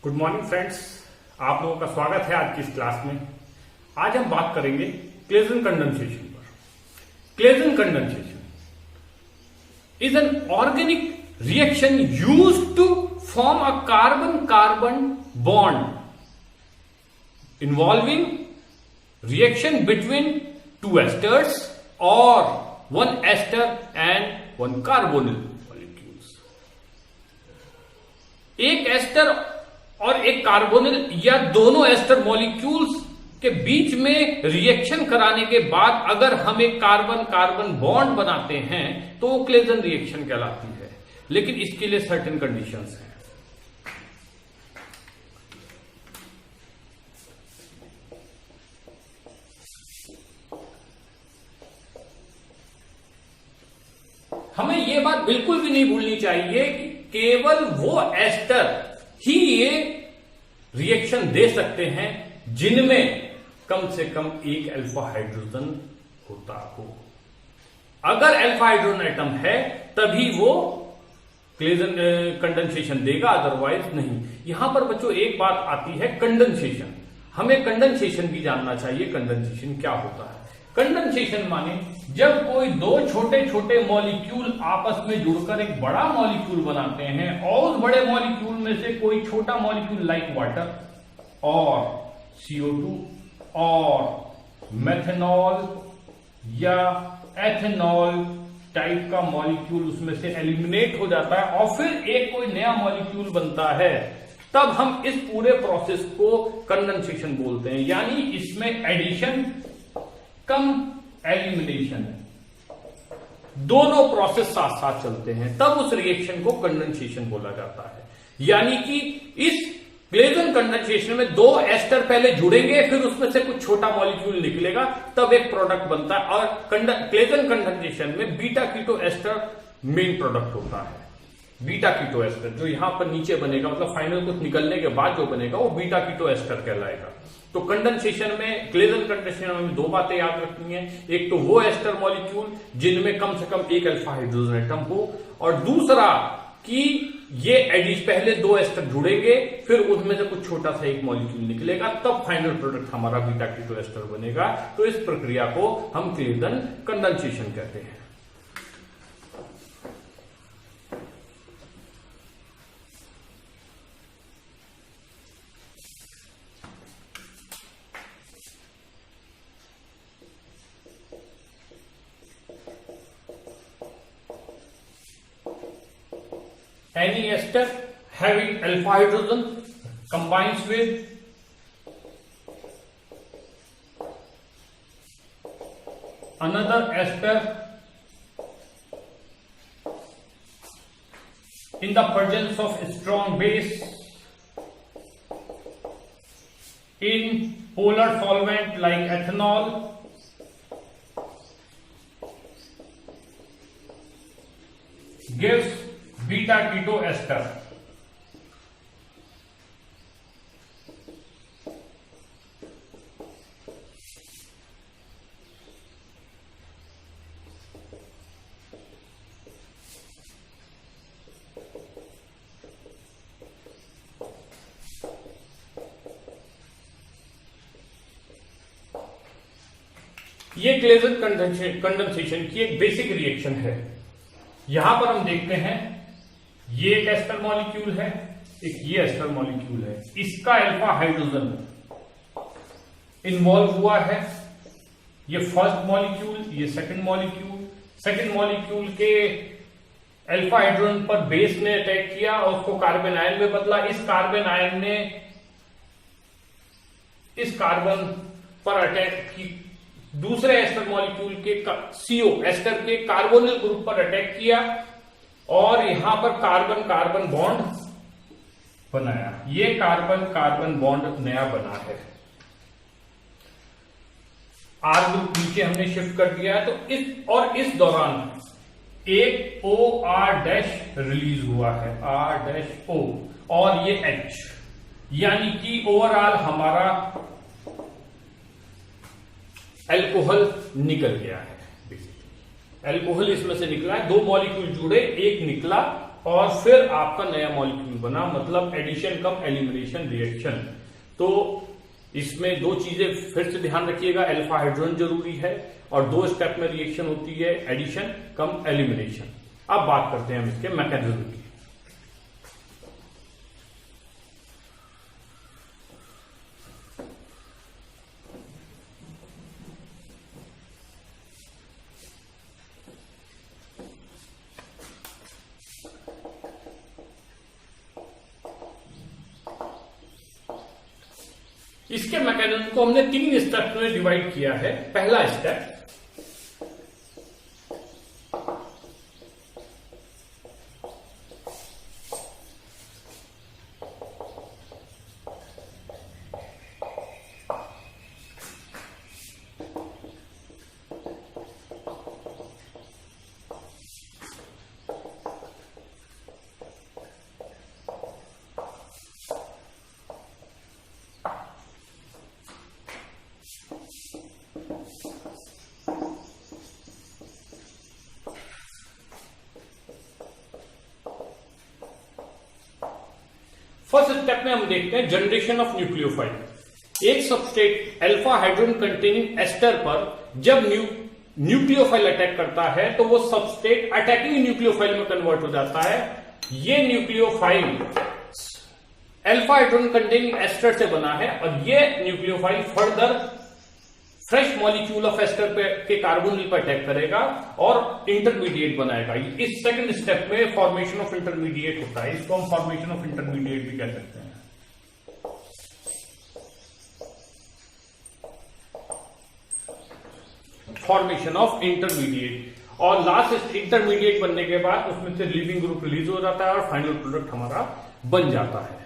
Good morning friends, आप लोगों का स्वागत है आज की इस क्लास में। आज हम बात करेंगे क्लेजन कंडेंसेशन पर। Claisen condensation is an organic reaction used to form a carbon carbon bond involving reaction between two esters और one ester and one carbonyl molecules. एक एस्टर और एक कार्बोनिल या दोनों एस्टर मॉलिक्यूल्स के बीच में रिएक्शन कराने के बाद अगर हम एक कार्बन कार्बन बॉन्ड बनाते हैं तो वो क्लेजन रिएक्शन कहलाती है, लेकिन इसके लिए सर्टेन कंडीशंस हैं। हमें यह बात बिल्कुल भी नहीं भूलनी चाहिए कि केवल वो एस्टर ही ये रिएक्शन दे सकते हैं जिनमें कम से कम एक अल्फा हाइड्रोजन होता हो। अगर अल्फा हाइड्रोजन एटम है तभी वो क्लेजन कंडेंसेशन देगा, अदरवाइज नहीं। यहां पर बच्चों एक बात आती है कंडेंसेशन। हमें कंडेंसेशन भी जानना चाहिए। कंडेंसेशन क्या होता है? कंडेंसेशन माने जब कोई दो छोटे छोटे मॉलिक्यूल आपस में जुड़कर एक बड़ा मॉलिक्यूल बनाते हैं और उस बड़े मॉलिक्यूल में से कोई छोटा मॉलिक्यूल लाइक वाटर और CO2 और मेथनॉल या एथेनॉल टाइप का मॉलिक्यूल उसमें से एलिमिनेट हो जाता है और फिर एक कोई नया मॉलिक्यूल बनता है, तब हम इस पूरे प्रोसेस को कंडेंसेशन बोलते हैं। यानी इसमें एडिशन कम एलिमिनेशन है, दोनों प्रोसेस साथ साथ चलते हैं, तब उस रिएक्शन को कंडेंसेशन बोला जाता है। यानी कि इस क्लेजन कंडेंसेशन में दो एस्टर पहले जुड़ेंगे, फिर उसमें से कुछ छोटा मॉलिक्यूल निकलेगा, तब एक प्रोडक्ट बनता है। और क्लेजन कंडेंसेशन में beta keto ester main product होता है। बीटा कीटो एस्टर जो यहां पर नीचे बनेगा, मतलब फाइनल कुछ निकलने के बाद जो बनेगा वो बीटा कीटो एस्टर कहलाएगा। तो कंडेंसेशन में, क्लेजन कंडेंसेशन में दो बातें याद रखनी है। एक तो वो एस्टर मॉलिक्यूल जिनमें कम से कम एक अल्फा हाइड्रोजन एटम हो, और दूसरा कि ये एडिश पहले दो एस्टर जुड़ेंगे, फिर उनमें से कुछ छोटा सा एक मॉलिक्यूल निकलेगा, तब फाइनल प्रोडक्ट हमारा बीटा कीटो एस्टर बनेगा। तो इस प्रक्रिया को हम क्लेजन कंडेंसेशन कहते हैं। Any ester having alpha hydrogen combines with another ester in the presence of a strong base in polar solvent like ethanol gives beta keto ester. ये क्लेजन कंडेंसेशन की एक बेसिक रिएक्शन है। यहां पर हम देखते हैं ये एक एस्टर मॉलिक्यूल है, एक ये एस्टर मॉलिक्यूल है, इसका अल्फा हाइड्रोजन इन्वॉल्व हुआ है। ये फर्स्ट मॉलिक्यूल, ये सेकंड मॉलिक्यूल के अल्फा हाइड्रोजन पर बेस ने अटैक किया और उसको कार्बन आयन में बदला। इस कार्बन आयन ने इस कार्बन पर अटैक की दूसरे एस्टर मॉलिक्यूल के CO एस्टर के कार्बोनिल ग्रुप पर अटैक किया और यहां पर कार्बन कार्बन बॉन्ड बनाया। ये कार्बन कार्बन बॉन्ड नया बना है। R ग्रुप नीचे हमने शिफ्ट कर दिया है। तो इस दौरान एक OR- रिलीज हुआ है, R-O, और ये H, यानी कि ओवरऑल हमारा अल्कोहल निकल गया है। अल्कोहल इसमें से निकला है, दो मॉलिक्यूल जुड़े, एक निकला और फिर आपका नया मॉलिक्यूल बना, मतलब एडिशन कम एलिमिनेशन रिएक्शन। तो इसमें दो चीजें फिर से ध्यान रखिएगा, अल्फा हाइड्रोजन जरूरी है और 2 स्टेप में रिएक्शन होती है, एडिशन कम एलिमिनेशन। अब बात करते हैं हम इसके मैकेनिज्म की। इसके मैकेनिज्म को हमने 3 स्टेप में डिवाइड किया है। पहला स्टेप, फर्स्ट स्टेप में हम देखते हैं जनरेशन ऑफ न्यूक्लियोफाइल। एक substrate alpha hydrogen containing ester पर जब न्यूक्लियोफाइल अटैक करता है तो वो सबस्ट्रेट अटैकिंग न्यूक्लियोफाइल में कन्वर्ट हो जाता है। ये nucleophile alpha hydrogen containing ester से बना है और ये nucleophile further fresh molecule of ester के कार्बोनिल पर अटैक करेगा और इंटरमीडिएट बनाएगा। इस सेकंड स्टेप में फॉर्मेशन ऑफ इंटरमीडिएट होता है, इसको हम फॉर्मेशन ऑफ इंटरमीडिएट भी कह सकते हैं। फॉर्मेशन ऑफ इंटरमीडिएट, और लास्ट इंटरमीडिएट बनने के बाद उसमें से लीविंग ग्रुप रिलीज हो जाता है और फाइनल प्रोडक्ट हमारा बन जाता है।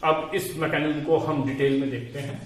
अब इस मैकेनिज्म को हम डिटेल में देखते हैं।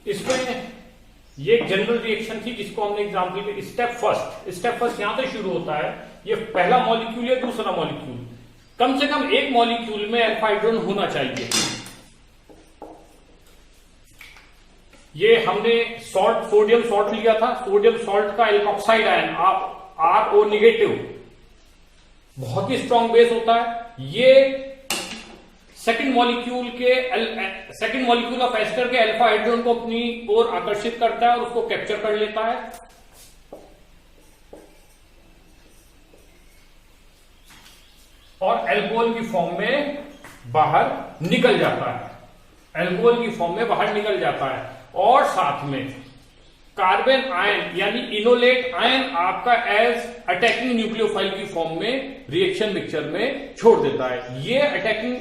इसमें ये एक जनरल रिएक्शन थी जिसको हमने एग्जाम्पल के स्टेप फर्स्ट यहां से शुरू होता है। ये पहला मॉलिक्यूल या दूसरा मॉलिक्यूल, कम से कम एक मॉलिक्यूल में अल्फा हाइड्रोजन होना चाहिए। ये हमने सोडियम सॉल्ट लिया था, सोडियम सॉल्ट का एल्कोक्साइड आयन RO नेगेटिव बहुत ही स्ट्रॉन्ग बेस होता है। ये सेकंड मॉलिक्यूल ऑफ एस्टर के अल्फा हाइड्रोजन को अपनी ओर आकर्षित करता है और उसको कैप्चर कर लेता है। और अल्कोहल की फॉर्म में बाहर निकल जाता है। और साथ में कार्बन आयन यानी इनोलेट आयन आपका एज अटैकिंग न्यूक्लियोफाइल की फॉर्म में रिएक्शन मिक्सचर में छोड़ देता है। ये attacking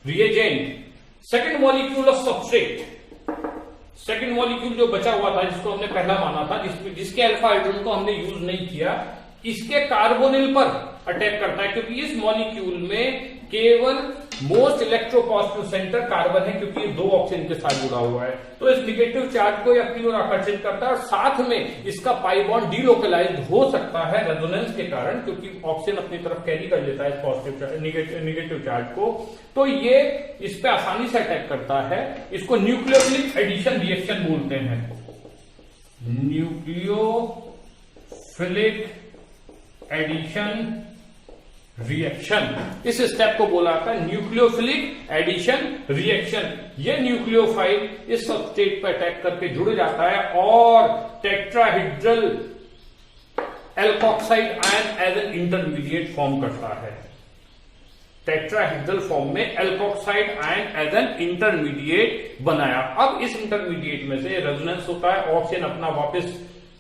reagent second molecule of substrate second molecule जो बचा हुआ था, जिसको हमने पहला माना था, जिसके अल्फा हाइड्रोजन को हमने यूज नहीं किया, इसके कार्बोनिल पर अटैक करता है, क्योंकि इस मॉलिक्यूल में केवल मोस्ट इलेक्ट्रोपॉजिटिव सेंटर कार्बन है, क्योंकि ये 2 ऑक्सीजन के साथ जुड़ा हुआ है। तो इस निगेटिव चार्ज को ये अपनी ओर आकर्षित करता है और साथ में इसका पाई बॉन्ड डीलोकलाइज्ड हो सकता है रेजोनेंस के कारण, क्योंकि ऑक्सीजन अपनी तरफ कैरी कर लेता है पॉजिटिव निगेटिव चार्ज को। तो ये इस पे आसानी से अटैक करता है। इसको न्यूक्लियोफिलिक एडिशन रिएक्शन बोलते हैं। न्यूक्लियोफिलिक एडिशन रिएक्शन, इस स्टेप को बोला जाता है न्यूक्लियोफिलिक एडिशन रिएक्शन। ये न्यूक्लियोफाइल इस सबस्ट्रेट पर अटैक करके जुड़ जाता है और tetrahedral alkoxide ion as an intermediate form करता है। टेट्राहेड्रल फॉर्म में alkoxide ion as an intermediate बनाया। अब इस इंटरमीडिएट में से रेजोनेंस होता है, ऑक्सीजन अपना वापस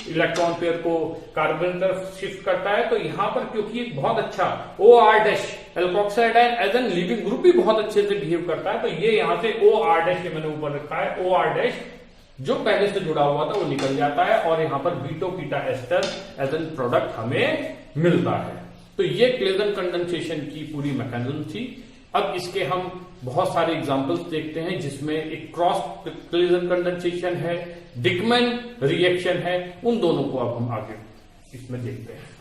इलेक्ट्रॉन पेयर को कार्बन तरफ शिफ्ट करता है। तो यहां पर क्योंकि बहुत अच्छा OR dash alkoxide ion as an leaving group भी बहुत अच्छे से बिहेव करता है, तो ये यहां से OR डैश मैंने ऊपर रखा है, OR डैश जो पहले से जुड़ा हुआ था वो निकल जाता है और यहां पर बीटो कीटा एस्टर एज एन प्रोडक्ट हमें मिलता है। तो ये क्लेजन कंडेंसेशन की पूरी मैकेनिज्म थी। अब इसके हम बहुत सारे एग्जांपल्स देखते हैं, जिसमें एक क्रॉस क्लेजन कंडेंसेशन है, डिकमैन रिएक्शन है। उन दोनों को अब हम आगे इसमें देखते हैं।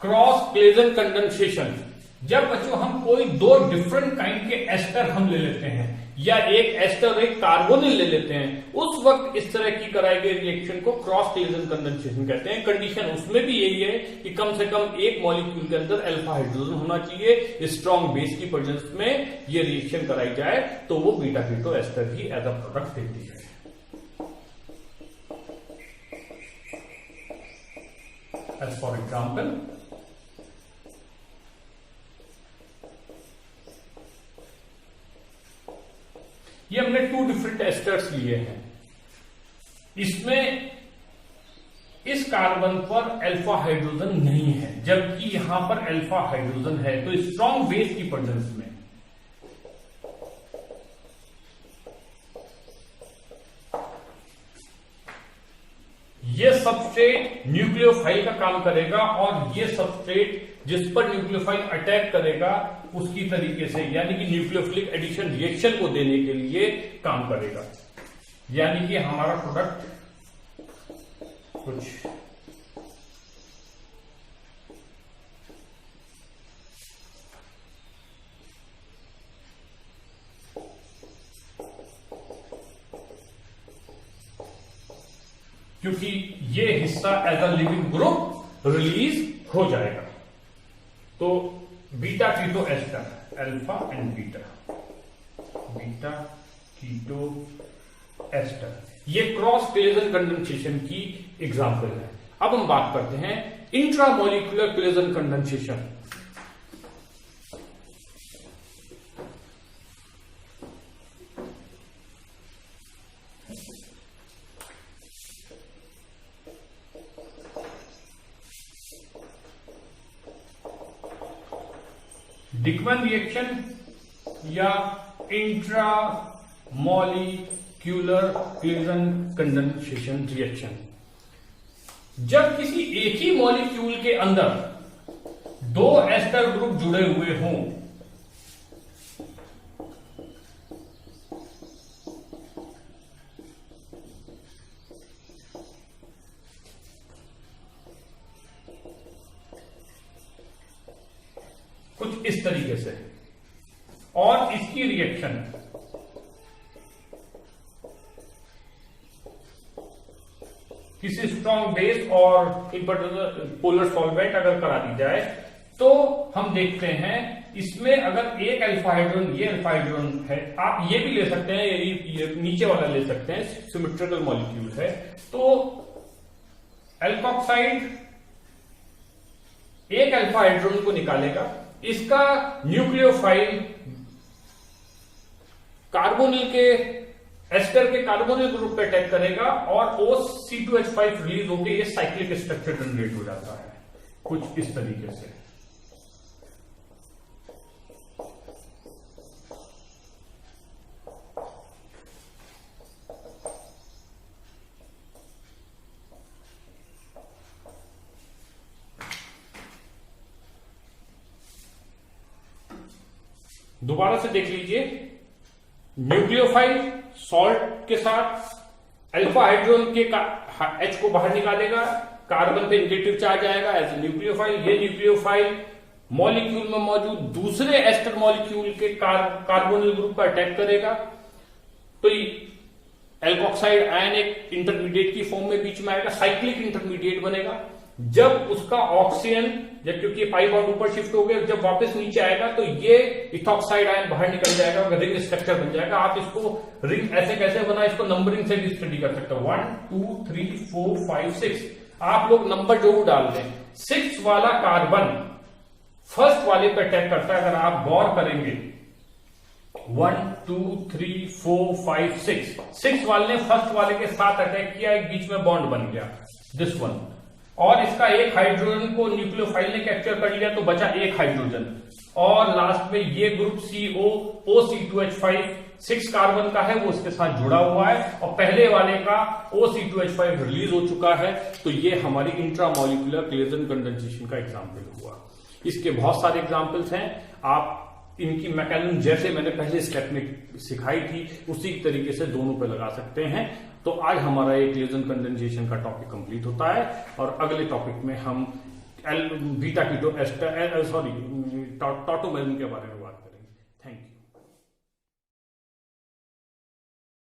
क्रॉस क्लेजन कंडेंसेशन, जब बच्चों हम कोई 2 डिफरेंट काइंड के एस्टर हम ले लेते हैं या एक एस्टर एक कार्बोनिल ले लेते हैं, उस वक्त इस तरह की कराई गई रिएक्शन को क्रॉस क्लेजन कंडेंसेशन कहते हैं। कंडीशन उसमें भी यही है कि कम से कम एक मॉलिक्यूल के अंदर अल्फा हाइड्रोजन होना चाहिए, स्ट्रॉन्ग बेस की प्रेजेंस में ये रिएक्शन कराई जाए तो वो बीटा कीटो एस्टर ही एज अ प्रोडक्ट देती है। एज फॉर एग्जाम्पल, ये हमने 2 डिफरेंट एस्टर्स लिए हैं। इसमें इस कार्बन पर अल्फा हाइड्रोजन नहीं है, जबकि यहां पर अल्फा हाइड्रोजन है। तो स्ट्रॉन्ग बेस की प्रेजेंस में ये सबस्ट्रेट न्यूक्लियोफाइल का काम करेगा और ये सबस्ट्रेट जिस पर न्यूक्लियोफाइल अटैक करेगा उसकी तरीके से, यानी कि न्यूक्लियोफिलिक एडिशन रिएक्शन को देने के लिए काम करेगा। यानी कि हमारा प्रोडक्ट कुछ क्योंकि ये हिस्सा as a leaving group release हो जाएगा। तो beta keto ester, alpha and beta keto ester, ये क्रॉस क्लेजन कंडेंसेशन की एग्जांपल है। अब हम बात करते हैं intramolecular Claisen condensation. Dieckmann reaction या इंट्रामोलिक्यूलर क्लेजन कंडेंसेशन रिएक्शन, जब किसी एक ही मॉलिक्यूल के अंदर 2 एस्टर ग्रुप जुड़े हुए हों, कुछ इस तरीके से, और इसकी रिएक्शन किसी स्ट्रॉन्ग बेस और पोलर सॉल्वेंट अगर करा दी जाए, तो हम देखते हैं इसमें अगर एक अल्फा हाइड्रोजन, ये अल्फा हाइड्रोजन है, आप ये भी ले सकते हैं, ये नीचे वाला ले सकते हैं, सिमेट्रिकल मॉलिक्यूल है, तो एल्कोक्साइड एक अल्फा हाइड्रोजन को निकालेगा, इसका न्यूक्लियोफाइल कार्बोनिल के एस्टर के कार्बोनिल ग्रुप पे अटैक करेगा और OC2H5 रिलीज होकर ये साइक्लिक स्ट्रक्चर जनरेट हो जाता है कुछ इस तरीके से। दोबारा से देख लीजिए, न्यूक्लियोफाइल सॉल्ट के साथ अल्फा हाइड्रोजन के H को बाहर निकालेगा, कार्बन पे नेगेटिव चार्ज आएगा एज ए न्यूक्लियोफाइल। ये न्यूक्लियोफाइल मॉलिक्यूल में मौजूद दूसरे एस्टर मॉलिक्यूल के कार्बोनिल ग्रुप पर अटैक करेगा, तो एल्कोक्साइड आयन एक इंटरमीडिएट की फॉर्म में बीच में आएगा, साइक्लिक इंटरमीडिएट बनेगा। जब उसका ऑक्सीजन, जब क्योंकि पाई बॉन्ड ऊपर शिफ्ट हो गया, जब वापस नीचे आएगा तो ये इथॉक्साइड आयन बाहर निकल जाएगा, रिंग स्ट्रक्चर बन जाएगा। आप इसको रिंग ऐसे कैसे बना, इसको नंबरिंग से भी स्टडी कर सकते हो। 1 2 3 4 5 6 आप लोग नंबर जो डाल दें। 6 वाला कार्बन फर्स्ट वाले पे अटैक करता है। अगर आप गौर करेंगे 1 2 3 4 5 6 वाले ने फर्स्ट वाले के साथ अटैक किया, एक बीच में बॉन्ड बन गया दिस वन, और इसका एक हाइड्रोजन को न्यूक्लियोफाइल ने कैप्चर कर लिया तो बचा एक हाइड्रोजन, और लास्ट में ये ग्रुप CO OC2H5 6 कार्बन का है वो उसके साथ जुड़ा हुआ है, और पहले वाले का OC2H5 रिलीज हो चुका है। तो ये हमारी इंट्रामोलिकुलर क्लेजन कंडेंसेशन का एग्जाम्पल हुआ। इसके बहुत सारे एग्जाम्पल्स हैं, आप इनकी मैकेनिज्म जैसे मैंने पहले स्टेप में सिखाई थी उसी तरीके से दोनों पे लगा सकते हैं। तो आज हमारा ये क्लेजन कंडेंसेशन का टॉपिक कंप्लीट होता है, और अगले टॉपिक में हम बीटा कीटो एस्टर टॉटोमेरिन के बारे में बात करेंगे।